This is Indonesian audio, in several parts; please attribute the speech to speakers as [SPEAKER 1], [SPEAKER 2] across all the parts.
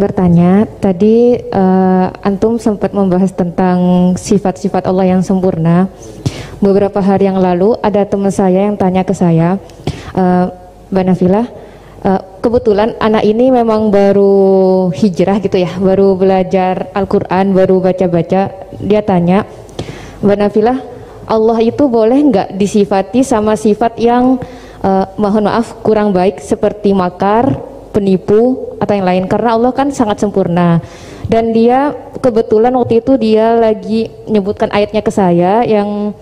[SPEAKER 1] bertanya, tadi antum sempat membahas tentang sifat-sifat Allah yang sempurna. Beberapa hari yang lalu ada teman saya yang tanya ke saya, Mbak Nafilah, kebetulan anak ini memang baru hijrah gitu ya, baru belajar Al-Quran, baru baca-baca. Dia tanya, Mbak Nafilah, Allah itu boleh nggak disifati sama sifat yang mohon maaf kurang baik seperti makar, penipu atau yang lain, karena Allah kan sangat sempurna. Dan dia kebetulan waktu itu dia lagi menyebutkan ayatnya ke saya yang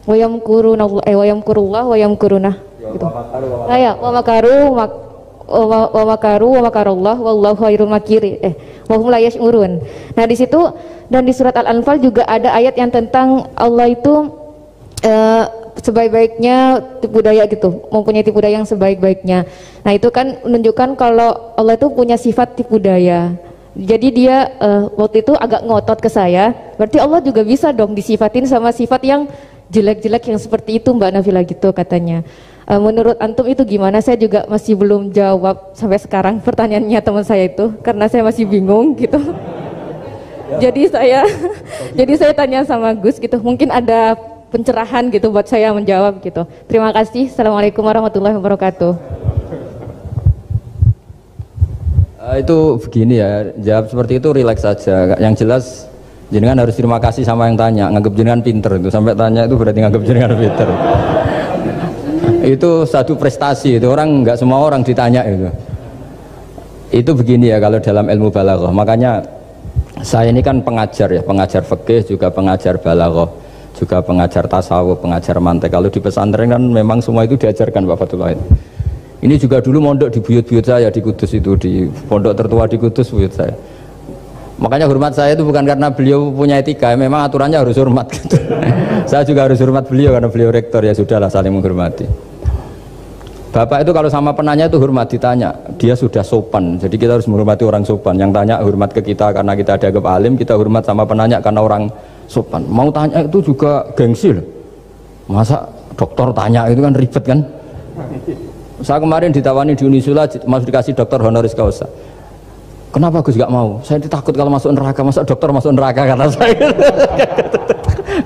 [SPEAKER 1] wayamkurullah wayamkuruna gitu. Wa makaru wa makarullah wallahu khairul makiri wa hum la yash'urun. Nah di situ dan di surat Al-Anfal juga ada ayat yang tentang Allah itu sebaik-baiknya tipu daya gitu, mempunyai tipu daya yang sebaik-baiknya. Nah itu kan menunjukkan kalau Allah itu punya sifat tipu daya. Jadi dia waktu itu agak ngotot ke saya, berarti Allah juga bisa dong disifatin sama sifat yang jelek-jelek yang seperti itu Mbak Nafilah gitu katanya. Menurut antum itu gimana? Saya juga masih belum jawab sampai sekarang pertanyaannya teman saya itu, karena saya masih bingung gitu. Jadi saya tanya sama Gus gitu, mungkin ada pencerahan gitu buat saya menjawab gitu. Terima kasih. Assalamualaikum warahmatullahi wabarakatuh.
[SPEAKER 2] Itu begini ya, jawab seperti itu rileks saja. Yang jelas jenengan harus terima kasih sama yang tanya, nganggap jenengan pinter itu. Sampai tanya itu berarti nganggap jenengan pinter. Itu satu prestasi itu, orang nggak semua orang ditanya itu. Itu begini ya kalau dalam ilmu balaghah. Makanya saya ini kan pengajar ya, pengajar fikih juga pengajar balaghah, juga pengajar tasawuf, pengajar mantek. Kalau di pesantren kan memang semua itu diajarkan Pak Fatullah. Ini juga dulu mondok di buyut-buyut saya di Kudus itu, di pondok tertua di Kudus buyut saya. Makanya hormat saya itu bukan karena beliau punya etika, memang aturannya harus hormat gitu. Saya juga harus hormat beliau karena beliau rektor, ya sudahlah saling menghormati. Bapak itu kalau sama penanya itu hormat, ditanya dia sudah sopan, jadi kita harus menghormati orang sopan. Yang tanya hormat ke kita karena kita dianggap alim, kita hormat sama penanya karena orang sopan. Mau tanya itu juga gengsi loh. Masa dokter tanya itu kan ribet kan. Saya kemarin ditawani di Unisula masuk dikasih dokter honoris causa. Kenapa Gus gak mau? Saya takut kalau masuk neraka. Masa dokter masuk neraka karena saya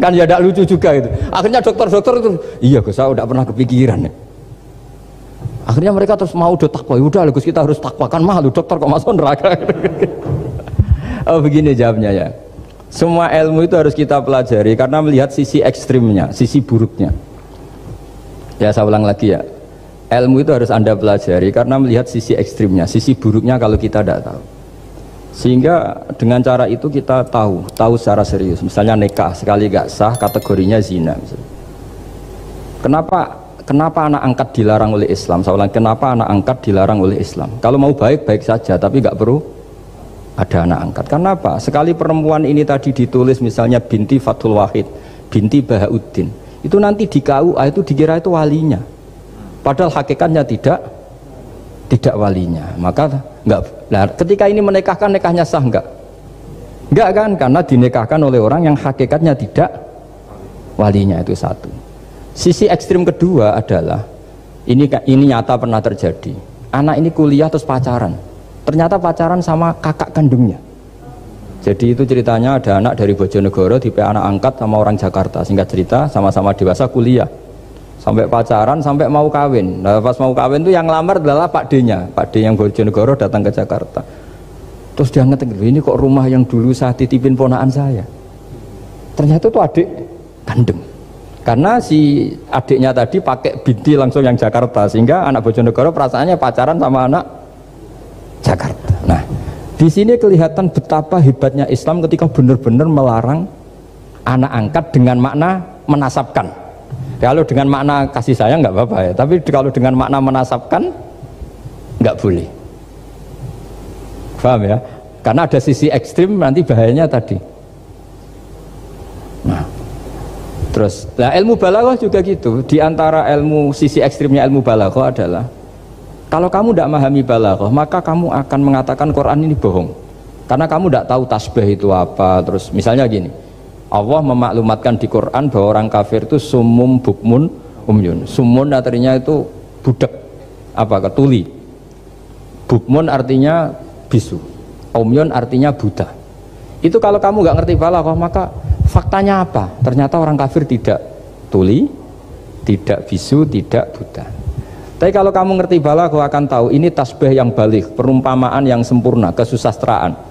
[SPEAKER 2] kan ya tidak lucu juga itu. Akhirnya dokter-dokter itu iya Gus, saya udah pernah kepikiran ya. Akhirnya mereka terus mau udah takwa. Udah Gus, kita harus takwa, kan mahal dokter kok masuk neraka. Oh begini jawabnya ya. Semua ilmu itu harus kita pelajari karena melihat sisi ekstrimnya, sisi buruknya. Ya saya ulang lagi ya, ilmu itu harus Anda pelajari karena melihat sisi ekstrimnya, sisi buruknya kalau kita tidak tahu. Sehingga dengan cara itu kita tahu secara serius. Misalnya nikah sekali gak sah kategorinya zina. Misalnya. Kenapa anak angkat dilarang oleh Islam? Saya ulang, kenapa anak angkat dilarang oleh Islam? Kalau mau baik-baik saja, tapi gak perlu ada anak angkat. Karena apa? Sekali perempuan ini tadi ditulis misalnya binti Fathul Wahid, binti Bahauddin, itu nanti di KUA itu dikira itu walinya, padahal hakikatnya tidak walinya. Maka enggak. Nah, ketika ini menikahkan, nikahnya sah enggak kan? Karena dinikahkan oleh orang yang hakikatnya tidak walinya. Itu satu. Sisi ekstrim kedua adalah ini nyata pernah terjadi. Anak ini kuliah terus pacaran. Ternyata pacaran sama kakak kandungnya. Jadi itu ceritanya ada anak dari Bojonegoro tipe anak angkat sama orang Jakarta. Singkat cerita sama-sama dewasa kuliah. Sampai pacaran sampai mau kawin. Nah, pas mau kawin itu yang lamar adalah Pak D-nya. Pak D yang Bojonegoro datang ke Jakarta. Terus dia ngetik, ini kok rumah yang dulu saya titipin ponakan saya. Ternyata itu adik kandung. Karena si adiknya tadi pakai binti langsung yang Jakarta, sehingga anak Bojonegoro perasaannya pacaran sama anak Jakarta. Nah, di sini kelihatan betapa hebatnya Islam ketika benar-benar melarang anak angkat dengan makna menasabkan. Kalau dengan makna kasih sayang nggak apa-apa ya, tapi kalau dengan makna menasabkan nggak boleh. Paham ya? Karena ada sisi ekstrim nanti bahayanya tadi. Nah, terus, nah ilmu balaghah juga gitu. Di antara ilmu sisi ekstrimnya ilmu balaghah adalah kalau kamu tidak memahami balaghah, maka kamu akan mengatakan Quran ini bohong. Karena kamu tidak tahu tasbih itu apa. Terus misalnya gini, Allah memaklumatkan di Quran bahwa orang kafir itu sumum bukmun umyun. Sumun artinya itu budak, apa ketuli. Bukmun artinya bisu. Umyun artinya buta. Itu kalau kamu nggak ngerti balaghah, maka faktanya apa? Ternyata orang kafir tidak tuli, tidak bisu, tidak buta. Tapi kalau kamu ngerti balaghah akan tahu ini tasbih yang baligh, perumpamaan yang sempurna, kesusastraan.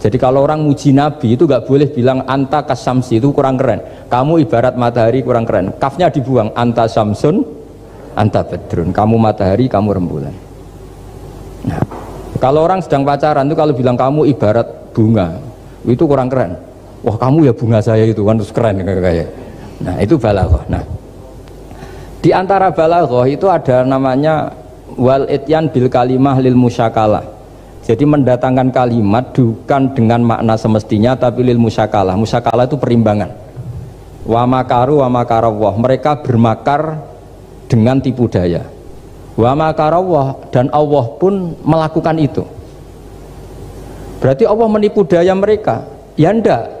[SPEAKER 2] Jadi kalau orang muji Nabi itu nggak boleh bilang anta kasamsi, itu kurang keren. Kamu ibarat matahari, kurang keren. Kafnya dibuang, anta samsun, anta badrun. Kamu matahari, kamu rembulan. Nah, kalau orang sedang pacaran itu kalau bilang kamu ibarat bunga, itu kurang keren. Wah, kamu ya bunga saya itu kan, terus keren kayak. Nah, itu balaghah. Nah, di antara balaghah itu ada namanya wal ityan bil kalimah lil musyakalah. Jadi mendatangkan kalimat bukan dengan makna semestinya tapi lil musyakalah. Musyakalah itu perimbangan. Wa makaru wa makarawah. Mereka bermakar dengan tipu daya. Wa makarawah, dan Allah pun melakukan itu. Berarti Allah menipu daya mereka? Ya enggak.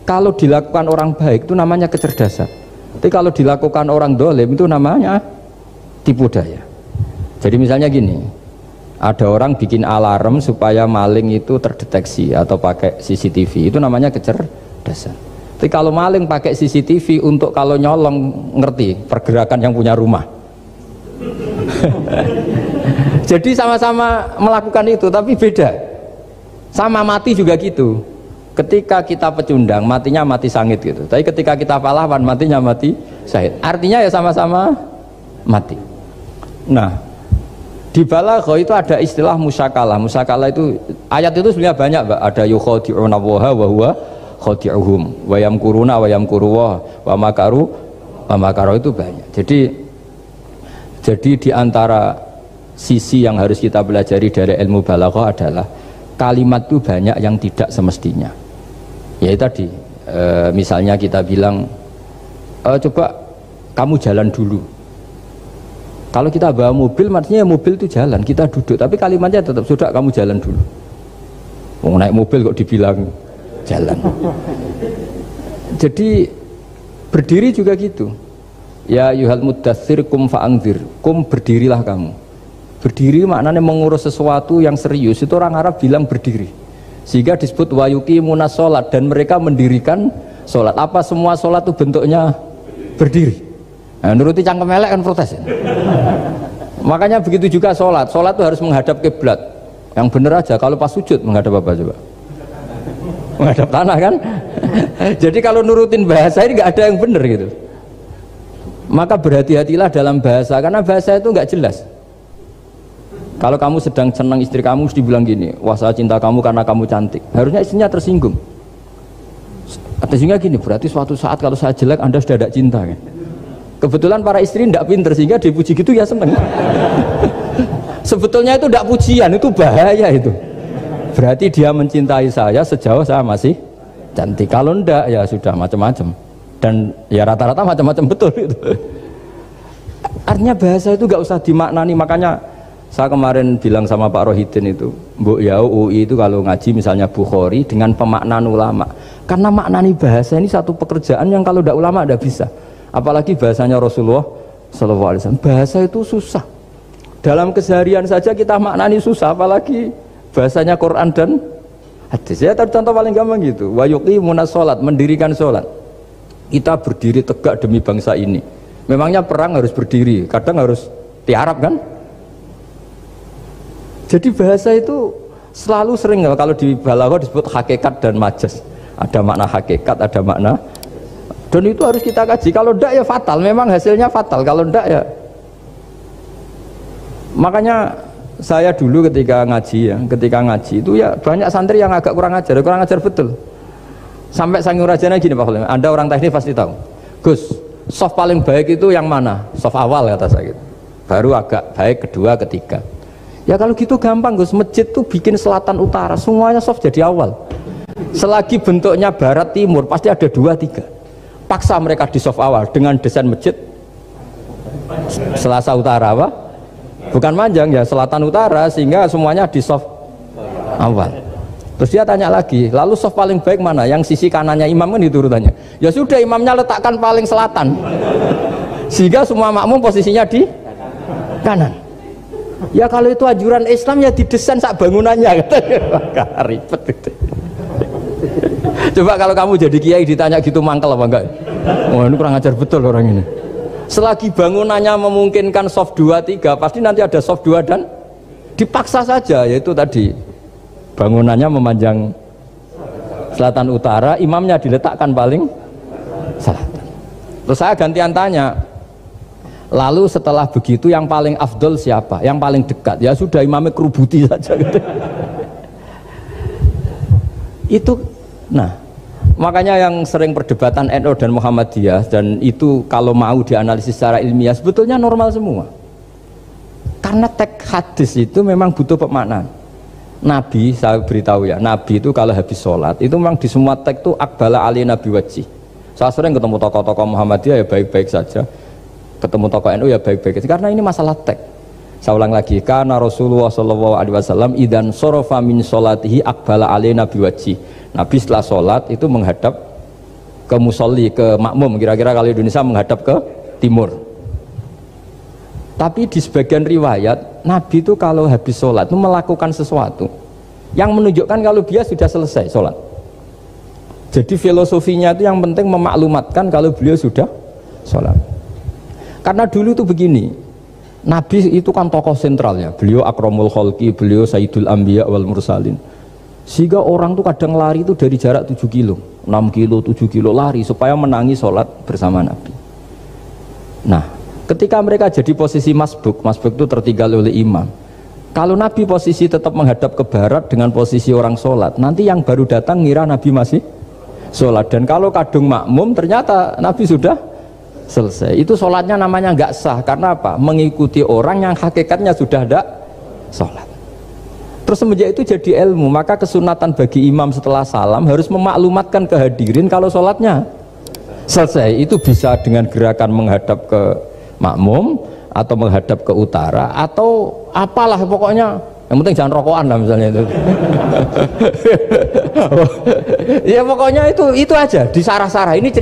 [SPEAKER 2] Kalau dilakukan orang baik itu namanya kecerdasan. Tapi kalau dilakukan orang dolim itu namanya tipu daya. Jadi misalnya gini, ada orang bikin alarm supaya maling itu terdeteksi atau pakai CCTV, itu namanya kecerdasan. Tapi kalau maling pakai CCTV untuk kalau nyolong, ngerti pergerakan yang punya rumah. Jadi sama-sama melakukan itu tapi beda. Sama mati juga gitu. Ketika kita pecundang matinya mati sangit gitu. Tapi ketika kita pahlawan matinya mati syahid. Artinya ya sama-sama mati. Nah, di balaghah itu ada istilah musyakalah. Musyakalah itu ayat itu sebenarnya banyak, Mbak. Ada yukhadi'una Allaha wa huwa khadi'uhum wa yamkuruna wa yamkuruwa wa makaru wa makaru, itu banyak. Jadi di antara sisi yang harus kita pelajari dari ilmu balaghah adalah kalimat itu banyak yang tidak semestinya. Ya tadi misalnya kita bilang coba kamu jalan dulu. Kalau kita bawa mobil, maksudnya mobil itu jalan, kita duduk, tapi kalimatnya tetap sudah kamu jalan dulu. Mau naik mobil kok dibilang jalan. Jadi berdiri juga gitu. Ya yuhal muddathir kum fa'angzir, kum berdirilah kamu. Berdiri maknanya mengurus sesuatu yang serius, itu orang Arab bilang berdiri. Sehingga disebut wayuki munas sholat, dan mereka mendirikan sholat. Apa semua sholat itu bentuknya berdiri? Nah, nuruti cangkem elek kan protes ya? Makanya begitu juga sholat. Sholat itu harus menghadap kiblat. Yang bener aja, kalau pas sujud menghadap apa coba? Menghadap tanah kan? Jadi kalau nurutin bahasa ini nggak ada yang bener gitu. Maka berhati-hatilah dalam bahasa, karena bahasa itu nggak jelas. Kalau kamu sedang senang istri kamu, mesti bilang gini, wah saya cinta kamu karena kamu cantik. Harusnya istrinya tersinggung. Tersinggung gini, berarti suatu saat kalau saya jelek Anda sudah tidak cinta kan? Kebetulan para istri tidak pinter sehingga dipuji gitu ya seneng. Sebetulnya itu tidak pujian, itu bahaya itu. Berarti dia mencintai saya sejauh saya masih cantik. Kalau enggak ya sudah macam-macam. Dan ya rata-rata macam-macam betul itu. Artinya bahasa itu nggak usah dimaknani. Makanya saya kemarin bilang sama Pak Rohidin itu, Mbok ya UI itu kalau ngaji misalnya Bukhari dengan pemaknaan ulama. Karena maknani bahasa ini satu pekerjaan yang kalau tidak ulama tidak bisa. Apalagi bahasanya Rasulullah SAW. Bahasa itu susah. Dalam keseharian saja kita maknani susah, apalagi bahasanya Quran dan hadis. Ya contoh paling gampang gitu. Wa yuqimuna sholat, mendirikan sholat. Kita berdiri tegak demi bangsa ini. Memangnya perang harus berdiri, kadang harus tiarap kan? Jadi bahasa itu selalu sering kalau di balaghah disebut hakikat dan majas. Ada makna hakikat, ada makna. Dan itu harus kita kaji. Kalau enggak ya fatal, memang hasilnya fatal. Kalau enggak ya. Makanya saya dulu ketika ngaji itu ya banyak santri yang agak kurang ajar betul. Sampai saking rajanya gini Pak Khalim, Anda orang teknik pasti tahu. Gus, soft paling baik itu yang mana? Soft awal kata saya gitu. Baru agak baik kedua, ketiga. Ya kalau gitu gampang Gus, masjid tuh bikin selatan utara, semuanya soft jadi awal. Selagi bentuknya barat timur pasti ada dua tiga. Paksa mereka di soft awal dengan desain masjid selasa utara apa? Bukan panjang ya, selatan utara, sehingga semuanya di soft awal. Terus dia tanya lagi, lalu soft paling baik mana? Yang sisi kanannya imam kan itu urutannya. Ya sudah, imamnya letakkan paling selatan, sehingga semua makmum posisinya di kanan. Ya kalau itu anjuran Islam ya didesain sak bangunannya katanya. Ribet gitu. Coba kalau kamu jadi kiai ditanya gitu mangkel apa enggak? Oh ini kurang ajar betul orang ini. Selagi bangunannya memungkinkan soft 2, 3 pasti nanti ada soft 2 dan dipaksa saja, yaitu tadi bangunannya memanjang selatan utara, imamnya diletakkan paling selatan. Terus saya gantian tanya, lalu setelah begitu yang paling afdol siapa? Yang paling dekat? Ya sudah imamnya kerubuti saja gitu. Itu, nah makanya yang sering perdebatan NU dan Muhammadiyah, dan itu kalau mau dianalisis secara ilmiah sebetulnya normal semua. Karena teks hadis itu memang butuh pemaknaan. Nabi, saya beritahu ya, Nabi itu kalau habis sholat itu memang di semua teks itu akbala ali nabi wajih. Saya sering ketemu tokoh-tokoh Muhammadiyah ya baik-baik saja, ketemu tokoh NU ya baik-baik saja, karena ini masalah teks. Saya ulang lagi, karena Rasulullah SAW idan sorofa min sholatihi akbala ali nabi wajih. Nabi setelah sholat itu menghadap ke musolli, ke makmum, kira-kira kalau Indonesia menghadap ke timur. Tapi di sebagian riwayat Nabi itu kalau habis sholat itu melakukan sesuatu yang menunjukkan kalau dia sudah selesai sholat. Jadi filosofinya itu yang penting memaklumatkan kalau beliau sudah sholat. Karena dulu itu begini, Nabi itu kan tokoh sentralnya, beliau akramul khalqi, beliau sayyidul anbiya wal mursalin. Sehingga orang tuh kadang lari itu dari jarak 7 kilo, 6 kilo, 7 kilo lari supaya menangi sholat bersama Nabi. Nah, ketika mereka jadi posisi masbuk itu tertinggal oleh imam. Kalau Nabi posisi tetap menghadap ke barat dengan posisi orang sholat, nanti yang baru datang ngira Nabi masih sholat. Dan kalau kadung makmum ternyata Nabi sudah selesai. Itu sholatnya namanya nggak sah. Karena apa? Mengikuti orang yang hakikatnya sudah ada sholat. Terus semenjak itu jadi ilmu, maka kesunatan bagi imam setelah salam harus memaklumatkan ke hadirin kalau sholatnya selesai. Itu bisa dengan gerakan menghadap ke makmum atau menghadap ke utara atau apalah pokoknya, yang penting jangan rokokan lah misalnya itu. Ya pokoknya itu aja disarah-sarah. Ini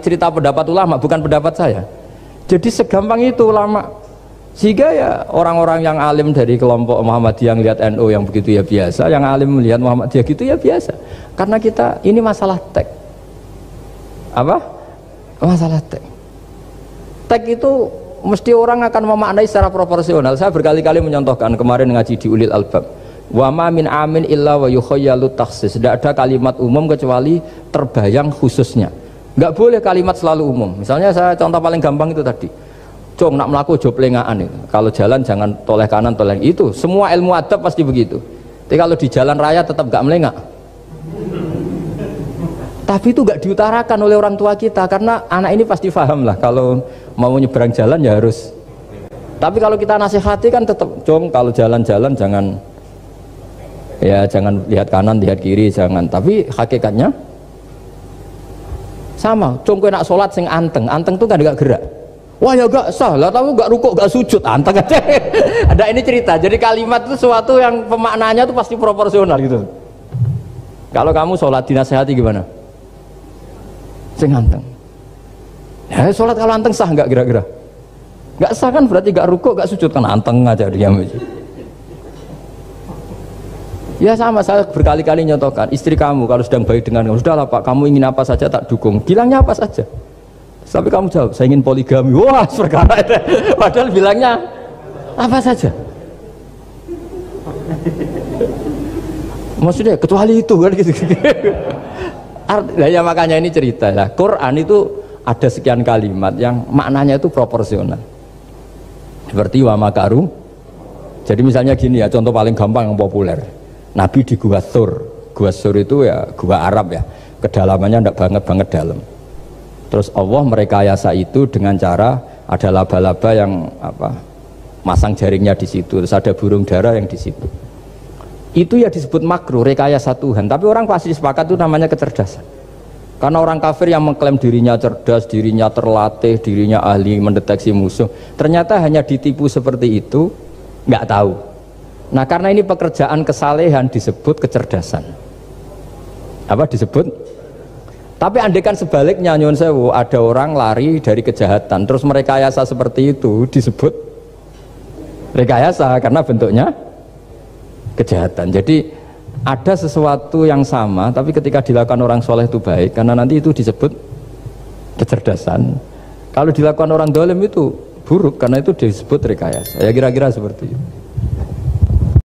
[SPEAKER 2] cerita pendapat ulama, bukan pendapat saya. Jadi segampang itu ulama. Sehingga ya orang-orang yang alim dari kelompok Muhammadiyah yang lihat NU yang begitu ya biasa, yang alim melihat Muhammadiyah gitu ya biasa. Karena kita ini masalah teks. Apa? Masalah teks. Teks itu mesti orang akan memaknai secara proporsional. Saya berkali-kali menyontohkan kemarin ngaji di Ulil Albab. Wa ma min amin illa wa yukhayyalu takhsis. Tidak ada kalimat umum kecuali terbayang khususnya. Enggak boleh kalimat selalu umum. Misalnya saya contoh paling gampang itu tadi. Cung nak melaku jo plengaan itu. Kalau jalan jangan toleh kanan toleh itu. Semua ilmu adab pasti begitu. Tapi kalau di jalan raya tetap enggak melengak. Tapi itu enggak diutarakan oleh orang tua kita karena anak ini pasti paham lah kalau mau nyebrang jalan ya harus. Tapi kalau kita nasihati kan tetap, Cung kalau jalan-jalan jangan lihat kanan, lihat kiri, jangan. Tapi hakikatnya sama. Cung kowe nak sholat sing anteng tuh kan enggak gerak. Wah ya enggak sah lah, tahu enggak rukuk, enggak sujud, anteng aja. Ada ini cerita. Jadi kalimat itu sesuatu yang pemaknanya itu pasti proporsional gitu. Kalau kamu sholat dinasihati gimana? Sing anteng. Ya sholat kalau anteng sah enggak kira-kira? Enggak sah kan berarti enggak rukuk, enggak sujud kan anteng aja diam aja. Ya sama, saya berkali-kali nyontohkan istri kamu kalau sedang baik dengan kamu, sudahlah Pak, kamu ingin apa saja tak dukung, bilangnya apa saja. Tapi kamu jawab, saya ingin poligami. Wah, perkara itu. Padahal bilangnya apa saja. Maksudnya kecuali itu kan gitu. Ya makanya ini cerita lah. Quran itu ada sekian kalimat yang maknanya itu proporsional. Seperti wa makaru. Jadi misalnya gini ya, contoh paling gampang yang populer. Nabi di Gua Thur. Gua Thur itu ya gua Arab ya. Kedalamannya enggak banget dalam. Terus Allah merekayasa itu dengan cara ada laba-laba yang masang jaringnya di situ, terus ada burung dara yang di situ. Itu ya disebut makruh, rekayasa Tuhan. Tapi orang pasti sepakat itu namanya kecerdasan. Karena orang kafir yang mengklaim dirinya cerdas, dirinya terlatih, dirinya ahli mendeteksi musuh, ternyata hanya ditipu seperti itu, nggak tahu. Nah karena ini pekerjaan kesalehan disebut kecerdasan. Apa disebut? Tapi andaikan sebaliknya, nyuwun sewu, ada orang lari dari kejahatan terus merekayasa seperti itu disebut rekayasa karena bentuknya kejahatan. Jadi ada sesuatu yang sama tapi ketika dilakukan orang soleh itu baik karena nanti itu disebut kecerdasan. Kalau dilakukan orang dolim itu buruk karena itu disebut rekayasa. Ya kira-kira seperti itu.